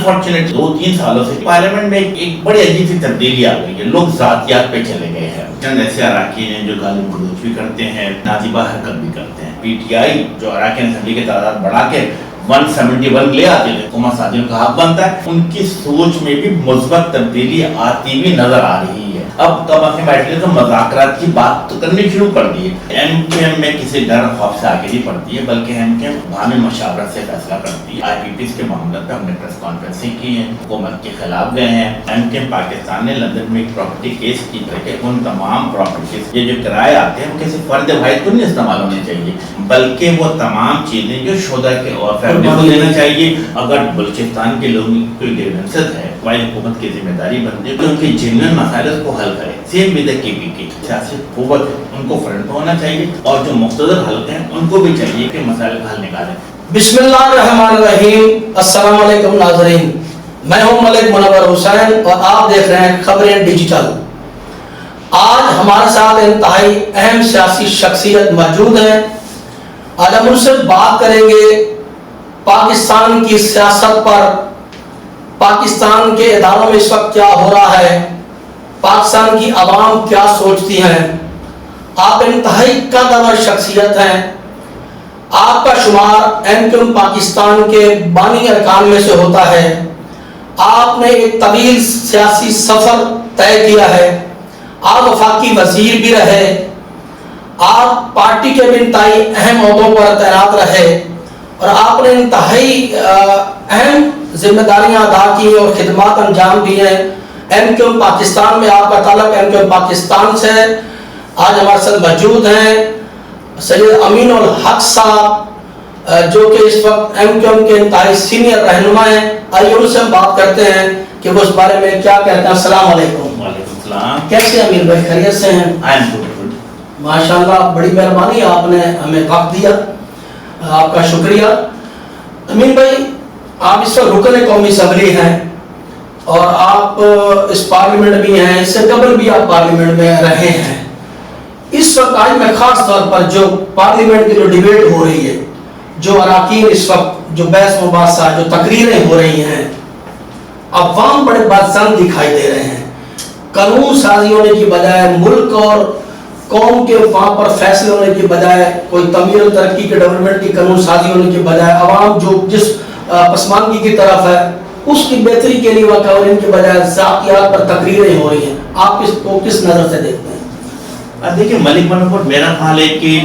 Unfortunately 2-3 سالوں سے parliament میں ایک بڑی عجیب سی تبدیلی آ گئی ہے. لوگ ذاتیات پہ چلے گئے ہیں. چند ایسے اراکین ہیں جو گالی گلوچ بھی کرتے ہیں, نازیبہ حرکت بھی کرتے ہیں. پی ٹی آئی جو اراکین اسمبلی کی تعداد بڑھا کے 171 لے آتے تھے, حکومت سازیوں کا حق بنتا ہے, ان کی سوچ میں بھی مثبت تبدیلی آتی ہوئی نظر آ رہی ہے. اب کم از کم بیٹھے تو مذاکرات کی بات تو کرنی شروع کر دی ہے. ایم کیو ایم میں کسی ڈر خوف سے آگے نہیں پڑتی ہے, بلکہ ایم کیو ایم باہمی مشاورت سے فیصلہ کرتی ہے. آئی پی پیز کے معاملے پہ ہم نے پریس کانفرنسیں کی ہیں, حکومت کے خلاف گئے ہیں. ایم کیو ایم پاکستان نے لندن میں ایک پراپرٹی کیس کی ہے کہ ان تمام پراپرٹیز یہ جو کرائے آتے ہیں وہ کسی فرد واحد کو نہیں استعمال ہونے چاہیے, بلکہ وہ تمام چیزیں جو شہدا کے اور فیملی کو دینا چاہیے. اگر بلوچستان کے لوگوں کی کوئی گریونسز ہے, واحد حکومت کی ذمہ داری بنتی ہے کہ ان کے جنرل مسائل کو حل کرے. سیم ود کے پی کی سیاسی قوت ہے, ان کو فرنٹ پہ ہونا چاہیے, اور جو مقتدر حلقے ہیں ان کو بھی چاہیے کہ مسائل کا حل نکالیں. بسم اللہ الرحمن الرحیم. السلام علیکم ناظرین, میں ہوں ملک منور حسین اور آپ دیکھ رہے ہیں خبریں ڈیجیٹل. آج ہمارے ساتھ انتہائی اہم سیاسی شخصیت موجود ہیں. آج ہم ان سے بات کریں گے پاکستان کی سیاست پر, پاکستان کے اداروں میں اس وقت کیا ہو رہا ہے, پاکستان کی عوام کیا سوچتی ہیں. آپ انتہائی قدر شخصیت ہیں. آپ کا شمار ایم کیو ایم پاکستان کے بانی ارکان میں سے ہوتا ہے. آپ نے ایک طویل سیاسی سفر طے کیا ہے. آپ وفاقی وزیر بھی رہے, آپ پارٹی کے بھی انتہائی اہم عہدوں پر تعینات رہے, اور آپ نے انتہائی اہم ذمہ داریاں ادا کی اور خدمات انجام دی ہیں. ایم کیو ایم پاکستان میں آپ کا تعلق ایم کیو ایم پاکستان سے. آج ہمارے ساتھ موجود ہیں سید امین الحق صاحب, جو کہ اس وقت ایم کیو ایم کے انتہائی سینئر رہنما ہیں. آئیے ان سے ہم بات کرتے ہیں کہ وہ اس بارے میں کیا کہتے ہیں. السلام علیکم. وعلیکم السلام. کیسے امین بھائی, خیریت سے ہیں؟ ماشاءاللہ, بڑی مہربانی, آپ نے ہمیں وقت دیا, آپ کا شکریہ. امین بھائی, آپ اس وقت رکن قومی اسمبلی ہیں اور آپ اس پارلیمنٹ بھی ہیں, اس سے قبل بھی آپ پارلیمنٹ میں رہے ہیں. اس وقت آج میں خاص طور پر جو پارلیمنٹ کی جو ڈیبیٹ ہو رہی ہے, جو اراکین اس وقت جو بحث مباحثہ, جو تقریریں ہو رہی ہیں, عوام بڑے بدظن دکھائی دے رہے ہیں. قانون سازی ہونے کی بجائے, ملک اور قوم کے وہاں پر فیصلے ہونے کی بجائے, کوئی تعمیر و ترقی کے ڈیولپمنٹ کی قانون سازی ہونے کی بجائے, عوام جو جس پسماندگی کی طرف ہے اس کی بہتری کے لیے وہاں قوانین کے بجائے ذاتیات پر تقریریں ہو رہی ہیں. آپ اس کو کس نظر سے دیکھتے ہیں؟ دیکھیے ملک منور, میرا خیال ہے کہ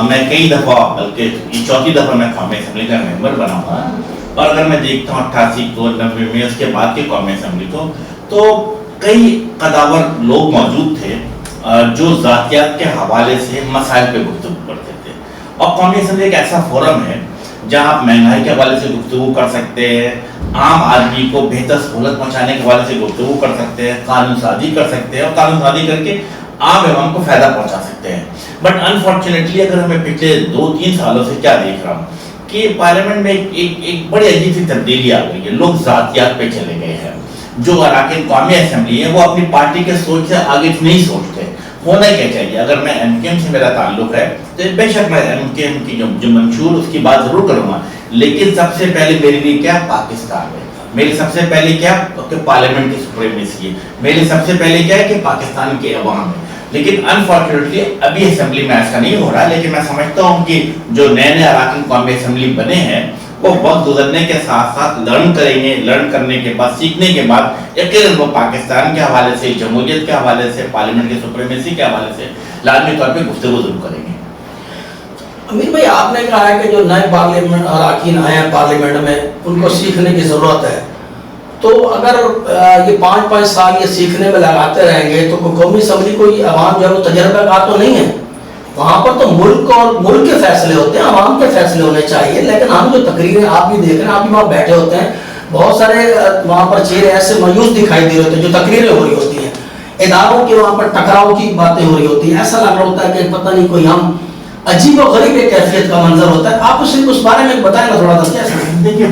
میں کئی دفعہ, بلکہ یہ 4تھی دفعہ میں قومی اسمبلی کا ممبر بنا ہوں, اور اگر میں دیکھتا ہوں 88 کو, 90 میں, اس کے بعد کی قومی اسمبلی کو, تو کئی قداور لوگ موجود تھے جو ذاتیات کے حوالے سے مسائل پہ گفتگو کرتے تھے. اور قومی اسمبلی ایک ایسا فورم ہے جہاں آپ مہنگائی کے حوالے سے گفتگو کر سکتے ہیں, عام آدمی کو بہتر سہولت پہنچانے کے حوالے سے گفتگو کر سکتے ہیں, قانون سازی کر سکتے ہیں, اور قانون سازی کر کے عام عوام کو فائدہ پہنچا سکتے ہیں. بٹ انفارچونیٹلی اگر ہمیں پچھلے 2-3 سالوں سے کیا دیکھ رہا ہوں کہ پارلیمنٹ میں ایک بڑی عجیب سی تبدیلی آ گئی ہے. لوگ ذاتیات پہ چلے گئے ہیں. جو اراکین قومی اسمبلی ہیں وہ اپنی پارٹی کے سوچ سے آگے نہیں سوچتے. ہونا کیا چاہیے, اگر میں ایم کیو ایم سے میرا تعلق ہے تو بے شک میں ایم کیو ایم کی جو منشور اس کی بات ضرور کروں گا, لیکن سب سے پہلے میرے لیے کیا پاکستان ہے, میری سب سے پہلے کیا کہ پارلیمنٹ کی سپریمیسی ہے, میری سب سے پہلے کیا ہے کہ پاکستان کے عوام ہے. لیکن انفارچونیٹلی ابھی اسمبلی میں ایسا نہیں ہو رہا, لیکن میں سمجھتا ہوں کہ جو نئے اراکین قومی اسمبلی بنے ہیں وہ وقت گزرنے کے ساتھ ساتھ لرن کریں گے. لرن کرنے کے بعد, سیکھنے کے بعد یقیناً وہ پاکستان کے حوالے سے, جمہوریت کے حوالے سے, پارلیمنٹ کی سپریمیسی کے حوالے سے لازمی طور پہ گفتگو ضرور کریں گے. امیر بھائی, آپ نے کہا ہے کہ جو نئے پارلیمنٹ اراکین آئے ہیں پارلیمنٹ میں, ان کو سیکھنے کی ضرورت ہے. تو اگر یہ 5-5 سال یہ سیکھنے میں لگاتے رہیں گے تو قومی اسمبلی کوئی عوام جو ہے وہ تجربہ کار تو نہیں ہے. وہاں پر تو ملک اور ملک کے فیصلے ہوتے ہیں, عوام کے فیصلے ہونے چاہیے. لیکن ہم جو تقریریں آپ بھی دیکھ رہے ہیں, آپ بھی وہاں بیٹھے ہوتے ہیں, بہت سارے وہاں پر چہرے ایسے مایوس دکھائی دے رہے ہوتے ہیں. جو تقریریں ہو رہی ہوتی ہیں, اداروں کے وہاں پر ٹکراؤ کی باتیں ہو رہی ہوتی ہیں, ایسا لگ رہا ہوتا ہے کہ پتہ نہیں کوئی ہم عجیب و غریب ایک کیفیت کا منظر ہوتا ہے. آپ اس بارے میں بتائیں نا تھوڑا سا. کیسے دیکھیے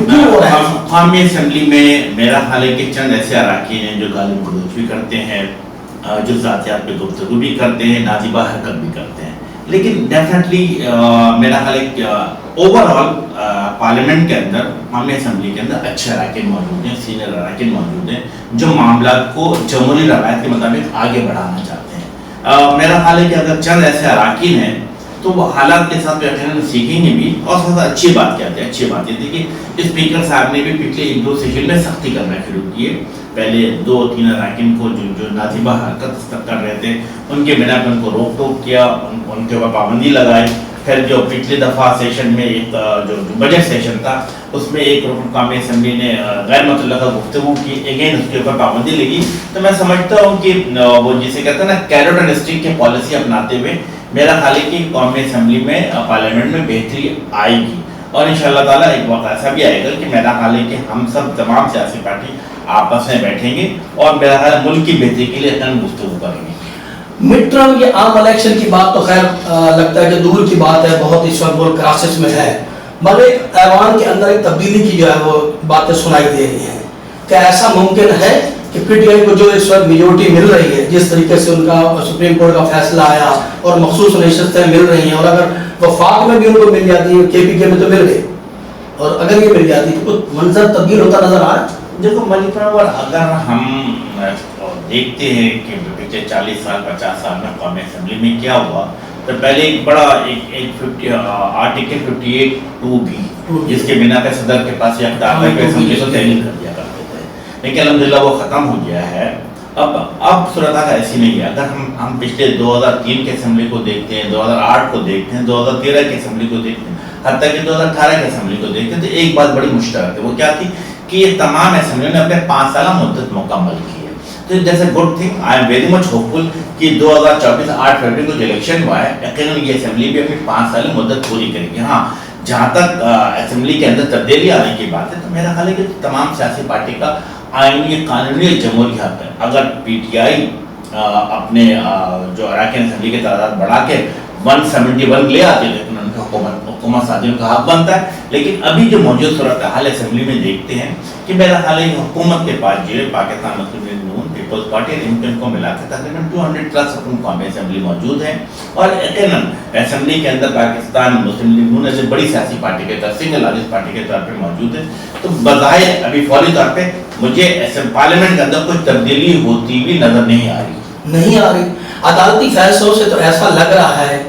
قومی اسمبلی میں میرا خیال ہے کہ چند ایسے اراکین ہیں جو گالی گلوچ بھی کرتے ہیں, جو ذاتیات پہ گفتگو بھی کرتے ہیں, نازیبہ حرکت بھی کرتے ہیں. لیکن ڈیفینیٹلی میرا خیال ہے کہ اوور آل پارلیمنٹ کے اندر قومی اسمبلی کے اندر اچھے اراکین موجود ہیں, سینئر اراکین موجود ہیں جو معاملات کو جمہوری روایت کے مطابق آگے بڑھانا چاہتے ہیں. میرا خیال ہے کہ اگر چند ایسے اراکین ہیں تو وہ حالات کے ساتھ یقیناً سیکھیں گے بھی. اور سب سے اچھی بات کیا تھی, اچھی بات یہ تھی کہ اسپیکر صاحب نے بھی پچھلے ایک دو سیشن میں سختی کرنا شروع کیے. پہلے 2-3 اراکین کو جو ناجیبہ حرکت کر رہے تھے ان کے بنا پر ان کو روک ٹوک کیا, ان کے اوپر پابندی لگائی. پھر جو پچھلی دفعہ سیشن میں ایک جو بجٹ سیشن تھا اس میں ایک رکن قومی اسمبلی نے غیر متعلقہ گفتگو کی, اگین اس کے اوپر پابندی لگی. تو میں سمجھتا ہوں کہ وہ جسے کہتے ہیں نا کیرٹ اینڈ اسٹک کی پالیسی اپناتے ہوئے میرا خیال ہے کہ قومی اسمبلی میں پارلیمنٹ میں بہتری آئے گی. اور انشاءاللہ تعالیٰ ایک وقت ایسا بھی آئے گا کہ میرا خیال ہے کہ ہم سب تمام سیاسی پارٹی آپس میں بیٹھیں گے اور میرا خیال ملک کی بہتری کے لیے گفتگو کریں گے. مڈ ٹرم یہ عام الیکشن کی بات تو خیر لگتا ہے کہ دور کی بات ہے, بہت اس وقت وہ کرائسس میں ہے, مگر ایک ایوان کے اندر ایک تبدیلی کی جو ہے وہ باتیں سنائی دے رہی ہیں. کیا ایسا ممکن ہے کہ پی ٹی آئی کو جو اس وقت میجورٹی مل رہی ہے, جس طریقے سے ان کا سپریم کورٹ کا فیصلہ آیا اور مخصوص نشستیں مل رہی ہیں, اور اگر وفاق میں بھی ان کو مل جاتی ہے, کے پی کے میں تو مل گئے, اور اگر یہ مل جاتی تو کچھ منظر تبدیل ہوتا نظر آ رہا ہے؟ دیکھو ملک پرور, اگر ہم دیکھتے ہیں کہ پچھلے 40 سال 50 سال میں قومی اسمبلی میں کیا ہوا, تو پہلے ایک بڑا آرٹیکل 58(2) بھی جس کے بنا پہ صدر کے پاس یہ اختیار ہے کہ اسمبلی کو تحلیل کر دیا کرتے تھے, لیکن الحمدللہ وہ ختم ہو گیا ہے. اب صورتحال ایسی نہیں ہے. اگر ہم پچھلے 2003 کے اسمبلی کو دیکھتے ہیں, 2008 کو دیکھتے ہیں, 2013 کے اسمبلی کو دیکھتے ہیں, حتیٰ کہ 2018 کے اسمبلی کو دیکھتے ہیں, تو ایک بات بڑی مشترک ہے. وہ کیا تھی کہ یہ تمام اسمبلیوں نے اپنے 5 سالہ مدت مکمل کی ہے. تو that's a good thing. I am very much hopeful کہ 2024 8 فروری کو جو الیکشن ہوا ہے یقیناً یہ اسمبلی بھی اپنی 5 سالہ مدت پوری کرے گی. ہاں, جہاں تک اسمبلی کے اندر تبدیلی آنے کی بات ہے تو میرا خیال ہے کہ تمام سیاسی پارٹی کا آئینی قانونی جمہوری حق ہے. اگر پی ٹی آئی اپنے جو اراکین اسمبلی کی تعداد بڑھا کے 171 لے آتے لیکن ان کا حکومت سازیوں کا حق بنتا ہے. لیکن ابھی جو موجود صورتحال اسمبلی میں دیکھتے ہیں کہ میرا خیال ہے حکومت کے پاس جو پاکستان مسلم لیگ نون پیپلز پارٹی اور ان کو ملا کے تقریباً 200+ رکن قومی اسمبلی موجود ہیں. اور یقیناً اسمبلی کے اندر پاکستان مسلم لیگ نون ایسے بڑی سیاسی پارٹی کے طور سنگل لارجسٹ پارٹی کے طور پہ موجود ہے. تو بظاہر ابھی فوری طور پہ مجھے پارلیمنٹ کے اندر کوئی تبدیلی ہوتی بھی نظر نہیں آ رہی. عدالتی فیصلوں سے تو ایسا لگ رہا ہے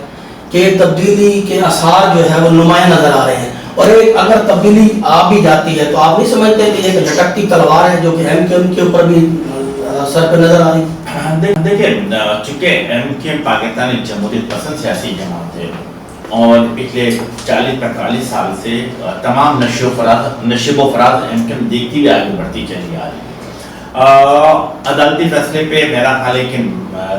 کہ تبدیلی کے آثار جو ہے وہ نمایاں نظر آ رہے ہیں. اور ایک اگر تبدیلی آ بھی جاتی ہے تو آپ نہیں سمجھتے کہ ایک لٹکتی تلوار ہے جو کہ ایم کیو ایم کے اوپر بھی سر پہ نظر آ رہی ہے؟ دیکھیں, چونکہ ایم کیو ایم پاکستان ایک جمہوریت پسند سیاسی جماعت ہے اور پچھلے 40-45 سال سے تمام نشیب و فراز ایم کیو ایم دیکھتی ہوئی آگے بڑھتی چلی آ رہی ہے. عدالتی فیصلے پہ میرا خیال ہے کہ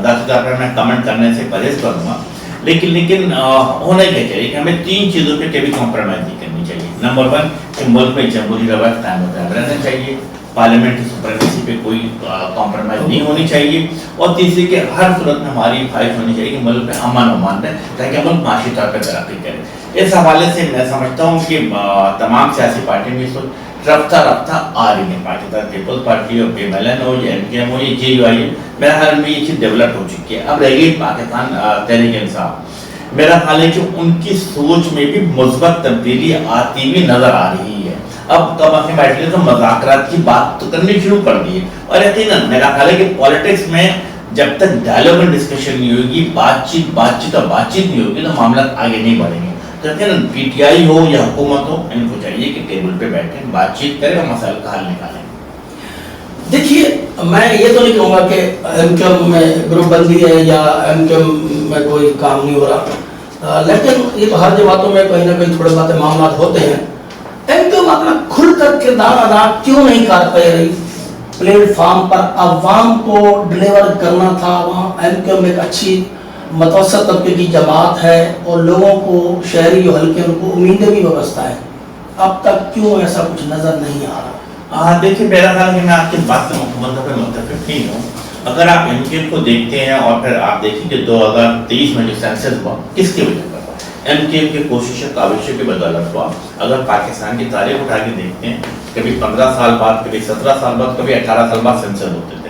ذاتی طور پر میں کمنٹ کرنے سے پرہیز کروں گا, لیکن ہونا کیا چاہیے کہ ہمیں 3 چیزوں پہ کبھی کمپرومائز نہیں کرنی چاہیے. نمبر 1 کہ ملک میں جمہوری روایت قائم و دائم رہنا چاہیے, پارلیمنٹ کی سپریمیسی پہ کوئی کمپرومائز نہیں ہونی چاہیے, اور تیسری کہ ہر صورت میں ہماری خواہش ہونی چاہیے کہ ملک میں امن و امان رہے تاکہ ملک معاشی طور پہ ترقی کرے. اس حوالے سے میں سمجھتا ہوں کہ تمام سیاسی پارٹیوں میں رفتہ آ رہی ہیں. پاکستان پیپلز پارٹی ہو, پی ایم ایل این ہو, یا ایم کیو ایم ہو, یا جے یو آئی ہے, میرا خیال میں یہ چیز ڈیولپ ہو چکی ہے. اب رہ گئی پاکستان تحریک انصاف. میرا خیال ہے کہ ان کی سوچ میں بھی مثبت تبدیلی آتی ہوئی نظر آ رہی ہے. اب کم از کم بیٹھ کے تو مذاکرات کی بات تو کرنی شروع کر دی ہے. اور یقیناً میرا خیال ہے کہ پالیٹکس میں جب تک ڈائلاگ اینڈ ڈسکشن نہیں ہوگی, بات چیت نہیں ہوگی, تو معاملات آگے نہیں بڑھیں گے. تو یقیناً پی ٹی آئی ہو یا حکومت ہو, ان کو چاہیے کہ ٹیبل پہ بیٹھیں, بات چیت کریں اور مسائل کا حل نکالیں. دیکھیے, میں یہ تو نہیں کہوں گا کہ ایم کیو ایم میں گروپ بندی ہے یا ایم کیو ایم میں کوئی کام نہیں ہو رہا, لیکن یہ تو ہر باتوں میں کہیں نہ کہیں تھوڑے باتیں معاملات ہوتے ہیں. ایم کیو ایم اپنا کھل کر کردار ادا کیوں نہیں کر پا رہی؟ پلیٹ فارم پر عوام کو ڈلیور کرنا تھا. وہاں ایم کیو ایم ایک اچھی متوسط طبقے کی جماعت ہے اور لوگوں کو شہری جو حلقے ان کو امیدیں بھی وابستہ ہیں. اب تک کیوں ایسا کچھ نظر نہیں آ رہا؟ دیکھیے, میرا خیال ہے کہ میں آپ کی بات سے مکمل طور پہ متفق نہیں ہوں. اگر آپ ایم کیو ایم کو دیکھتے ہیں اور پھر آپ دیکھیں کہ 2023 میں جو سینسس ہوا کس کی وجہ پر, ایم کیو ایم کی کوششوں کاوشوں کی بدولت ہوا. اگر پاکستان کی تاریخ اٹھا کے دیکھتے ہیں, کبھی 15 سال بعد, کبھی 17 سال بعد, کبھی 18 سال بعد سینسس ہوتے تھے.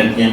MKM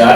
4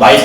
22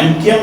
MKM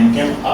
MKM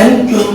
MKM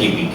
KPK।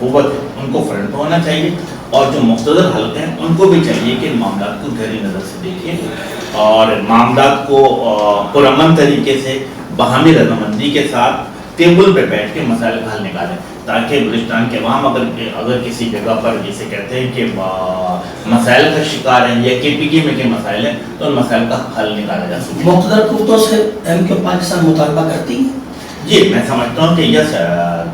قوت ہے ان کو فرنٹ پہ ہونا چاہیے، اور جو مقتدر حلقے ہیں ان کو بھی چاہیے کہ معاملات کو گہری نظر سے دیکھیں اور معاملات کو پرامن طریقے سے باہمی رضامندی کے ساتھ ٹیبل پہ بیٹھ کے مسائل کا حل نکالیں، تاکہ بلوچستان کے عوام اگر کسی جگہ پر جسے کہتے ہیں کہ مسائل کا شکار ہیں یا کے پی کے میں کے مسائل ہیں تو ان مسائل کا حل نکالا جا سکے۔ مقتدر قوتوں سے ایم کیو پاکستان مطالبہ کرتی ہے؟ جی میں سمجھتا ہوں کہ یس،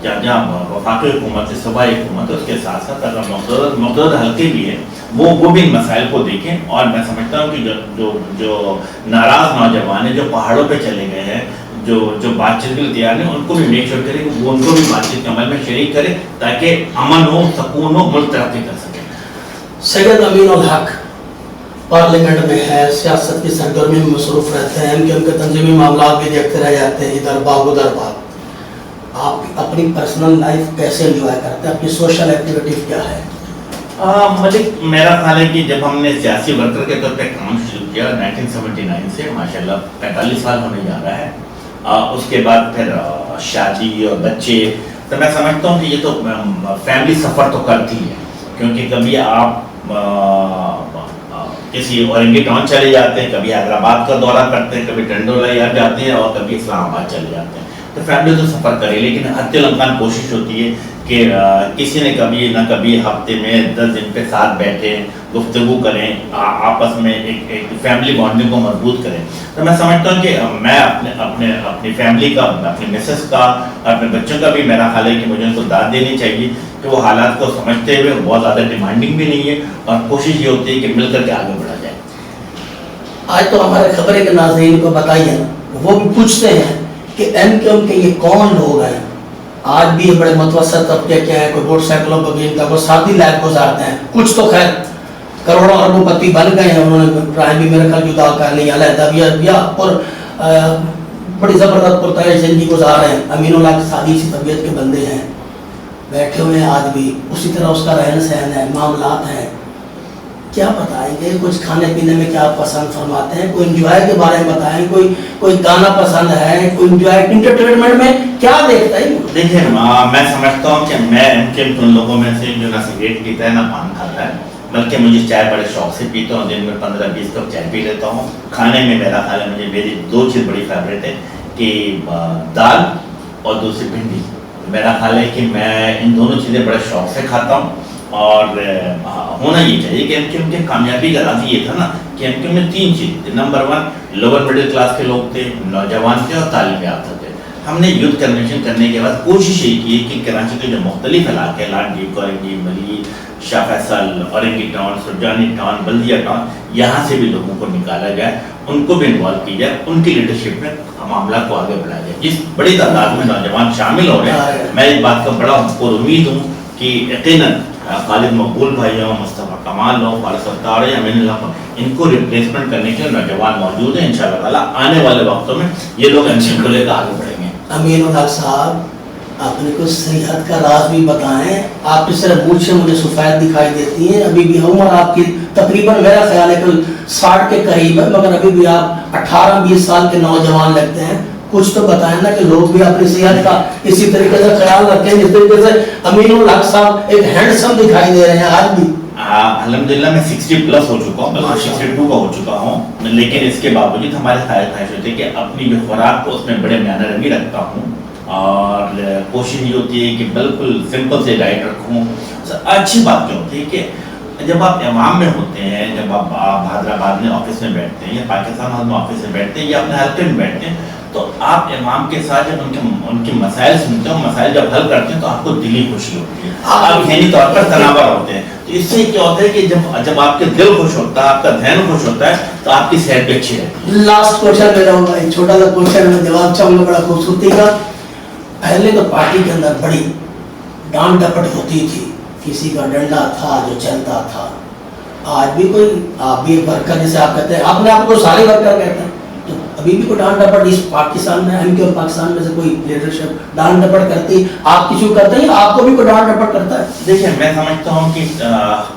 جہاں وفاقی حکومت ہے، صوبائی حکومت ہے، اس کے ساتھ ساتھ اگر مقتدر حلقے بھی ہیں وہ بھی ان مسائل کو دیکھیں، اور میں سمجھتا ہوں کہ جو ناراض نوجوان ہیں جو پہاڑوں پہ چلے گئے ہیں، جو بات چیت کے لیے تیار ہیں، ان کو بھی میک شیور کریں وہ ان کو بھی بات چیت کے عمل میں شریک کریں تاکہ امن ہو، سکون ہو، ملک ترقی کر سکے۔ سید امین الحق پارلیمنٹ میں ہے، سیاست کی سرگرمی میں مصروف رہتے ہیں، ایم کیو ایم کے تنظیمی معاملات بھی دیکھتے رہ جاتے ہیں، ادھر باغ ادھر باغ، آپ اپنی پرسنل لائف کیسے انجوائے کرتے ہیں؟ اپنی سوشل ایکٹیویٹی کیا ہے؟ ملک، میرا خیال ہے کہ جب ہم نے سیاسی ورکر کے طور پہ کام شروع کیا 1979 سے، ماشاءاللہ 45 سال ہونے جا رہا ہے، اس کے بعد پھر شادی اور بچے، تو میں سمجھتا ہوں کہ یہ تو فیملی سفر تو کرتی ہے، کیونکہ کبھی آپ کسی اورنگی ٹاؤن چلے جاتے ہیں، کبھی حیدرآباد کا دورہ کرتے ہیں، کبھی ٹنڈولا یاد جاتے ہیں اور کبھی اسلام آباد چلے جاتے ہیں، تو فیملی تو سفر کرے، لیکن حتی الامکان کوشش ہوتی ہے کہ کسی نے کبھی نہ کبھی ہفتے میں 10 دن پہ ساتھ بیٹھیں، گفتگو کریں، آپس میں ایک فیملی بانڈنگ کو مضبوط کریں۔ تو میں سمجھتا ہوں کہ میں اپنی فیملی کا، اپنی مسز کا، اپنے بچوں کا بھی میرا خیال ہے کہ مجھے ان کو داد دینی چاہیے کہ وہ حالات کو سمجھتے ہوئے بہت زیادہ ڈیمانڈنگ بھی نہیں ہے، اور کوشش یہ ہوتی ہے کہ مل کر کے آگے بڑھا جائے۔ آج تو ہمارے خبریں کے ناظرین کو بتائیے، وہ بھی پوچھتے ہیں کہ ایم کیو ایم کے یہ کون لوگ ہیں؟ آج بھی یہ بڑے متوسط طبقے کے ہیں، کوئی موٹر سائیکلوں پر بھی ان کا کوئی سادی لائف گزارتے ہیں، کچھ تو خیر کروڑوں اربوں پتی بن گئے ہیں، انہوں نے پرائم بھی میرے خیال جدا کر لی، علیحدہ بھی اور بڑی زبردست پرتعیش زندگی گزار رہے ہیں۔ امین اللہ کی سادی سی طبیعت کے بندے ہیں، بیٹھے ہوئے ہیں آج بھی، اسی طرح اس کا رہن سہن ہے، معاملات ہیں۔ کیا بتائیں گے کچھ کھانے پینے میں کیا پسند فرماتے ہیں؟ کوئی انجوائے کے بارے میں بتائیں، کوئی گانا پسند ہے، کوئی انجوائے انٹرٹینمنٹ میں کیا دیکھتا ہے؟ دیکھیں میں سمجھتا ہوں کہ میں ان لوگوں میں سے جو نہ سگریٹ پیتا ہے نہ پان کھاتا ہے، بلکہ مجھے چائے بڑے شوق سے پیتا ہوں، دن میں 15-20 کپ چائے پی لیتا ہوں۔ کھانے میں میرا خیال ہے مجھے میری 2 چیز بڑی فیوریٹ ہے کہ دال اور دوسری بھنڈی، میرا خیال ہے کہ میں ان دونوں چیزیں بڑے شوق سے کھاتا ہوں، اور ہونا یہ چاہیے کہ ایم کیو ایم کی کامیابی کا راز یہ تھا نا کہ ایم کیو ایم میں 3 چیز، نمبر 1 لوور مڈل کلاس کے لوگ تھے، نوجوان تھے اور تعلیم یافتہ تھے۔ ہم نے یوتھ کنونشن کرنے کے بعد کوشش یہ کی کہ کراچی کے جو مختلف علاقے، لاڈی، کورنگی، ملی، شاہ فیصل، اورنگی ٹاؤن، سرجانی ٹاؤن، بلدیہ ٹاؤن، یہاں سے بھی لوگوں کو نکالا جائے، ان کو بھی انوالو کی جائے، ان کی لیڈرشپ میں معاملات کو آگے بڑھایا جائے۔ جس بڑی تعداد میں نوجوان شامل ہو رہے ہیں، میں اس بات کا بڑا پرامید ہوں کہ یقیناً خالد مقبول بھائی ہوں، مصطفیٰ کمال ہوں، فارس ستار ہیں، امین اللہ، ان کو ریپلیسمنٹ کرنے کے نوجوان موجود ہیں۔ انشاءاللہ تعالیٰ آنے والے وقتوں میں یہ لوگ ایم کو لے کر آگے بڑھیں گے۔ امین الحق صاحب، آپ نے کچھ صحت کا راز بھی بتائیں، آپ کی طرح مونچھیں مجھے سفید دکھائی دیتی ہیں، ابھی بھی عمر آپ کی تقریباً میرا خیال ہے کہ 60 کے قریب ہے، مگر ابھی بھی آپ 18-20 سال کے نوجوان لگتے ہیں۔ کچھ تو بتائیں نا کہ لوگ بھی اپنی صحت کا اسی طریقے سے خیال رکھیں جس طریقے سے امین الحق صاحب ایک ہینڈسم دکھائی دے رہے ہیں آج بھی۔ الحمدللہ میں 60+ ہو چکا ہوں، 62 کا ہو چکا ہوں، لیکن اس کے باوجود ہمارے خواہش ہوتی ہے کہ اپنی جو خوراک کو اس میں بڑے میانہ رنگی رکھتا ہوں، اور کوشش یہ ہوتی ہے کہ بالکل سمپل سے ڈائٹ رکھوں۔ اچھی بات کیا ہوتی ہے کہ جب آپ عوام میں ہوتے ہیں، جب آپ حیدرآباد میں آفس میں بیٹھتے ہیں یا پاکستان میں آفس میں بیٹھتے ہیں یا اپنے حلقے میں بیٹھتے ہیں، تو آپ عوام کے ساتھ جب ان کے مسائل سنتے ہیں، مسائل جب حل کرتے ہیں تو آپ کو دلی خوشی ہوتی ہے، آپ ذہنی طور پر تناور ہوتے ہیں۔ تو اس سے کیا ہوتا ہے کہ جب آپ کے دل خوش ہوتا ہے، آپ کا ذہن خوش ہوتا ہے، تو آپ کی صحت بھی اچھی رہتی ہے۔ لاسٹ کوشچن میرا ہوگا، ایک چھوٹا سا کوشچن میں جواب چاہوں گا بڑا خوبصورتی کا۔ پہلے تو پارٹی کے اندر بڑی ڈانٹ ڈپٹ ہوتی تھی، کسی کا ڈنڈا تھا جو چلتا تھا۔ آج بھی کوئی، آپ بھی ایک ورکر جیسے آپ کہتے ہیں، آپ نے آپ کو سارے ورکر کہتے ہیں، تو ابھی بھی کوئی ڈانٹ ڈپٹ اس پاکستان میں، ایم کیو پاکستان میں سے کوئی لیڈرشپ ڈانٹ ڈپٹ کرتی، آپ کسی کو کرتے ہیں، آپ کو بھی کوئی ڈانٹ ڈپٹ کرتا ہے؟ دیکھیں میں سمجھتا ہوں کہ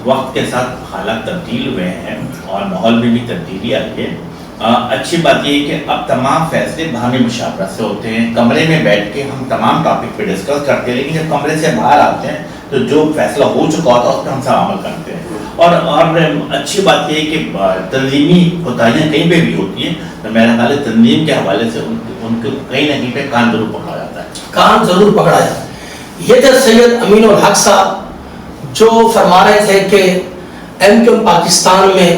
وقت کے ساتھ حالات تبدیل ہوئے ہیں اور ماحول میں بھی تبدیلی آئی ہے۔ اچھی بات یہ ہے کہ اب تمام فیصلے باہمی مشاورت سے ہوتے ہیں، کمرے میں بیٹھ کے ہم تمام ٹاپک پہ ڈسکس کرتے ہیں، لیکن جب کمرے سے باہر آتے ہیں تو جو فیصلہ ہو چکا ہوتا ہے اس پہ ہم سب عمل کرتے ہیں. اور اچھی بات یہ ہے کہ تنظیمی کوتاہیاں کہیں پہ بھی ہوتی ہیں تو میرا خیال ہے تنظیم کے حوالے سے ان کو کہیں نہ کہیں پہ کان ضرور پکڑا جاتا ہے. کان ضرور پکڑا جاتا ہے. یہ تھے سید امین الحق صاحب جو فرما رہے تھے کہ ایم کیو پاکستان میں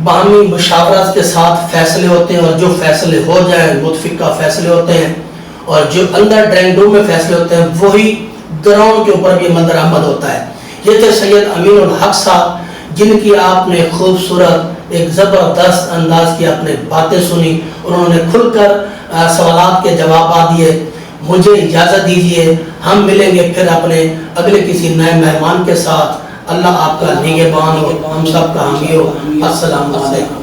باہمی مشاورت کے ساتھ فیصلے ہوتے ہیں اور جو فیصلے ہو جائیں متفقہ فیصلے ہوتے ہیں اور جو اندر ڈرائنگ روم میں فیصلے ہوتے ہیں وہی گراؤنڈ کے اوپر بھی منظر عمل ہوتا ہے. یہ تھے سید امین الحق صاحب جن کی آپ نے خوبصورت ایک زبردست انداز کی آپ نے باتیں سنی, انہوں نے کھل کر سوالات کے جوابات دیے. مجھے اجازت دیجیے, ہم ملیں گے پھر اپنے اگلے کسی نئے مہمان کے ساتھ. اللہ آپ کا نگہبان ہو, ہم سب کا حامی ہو. السلام علیکم.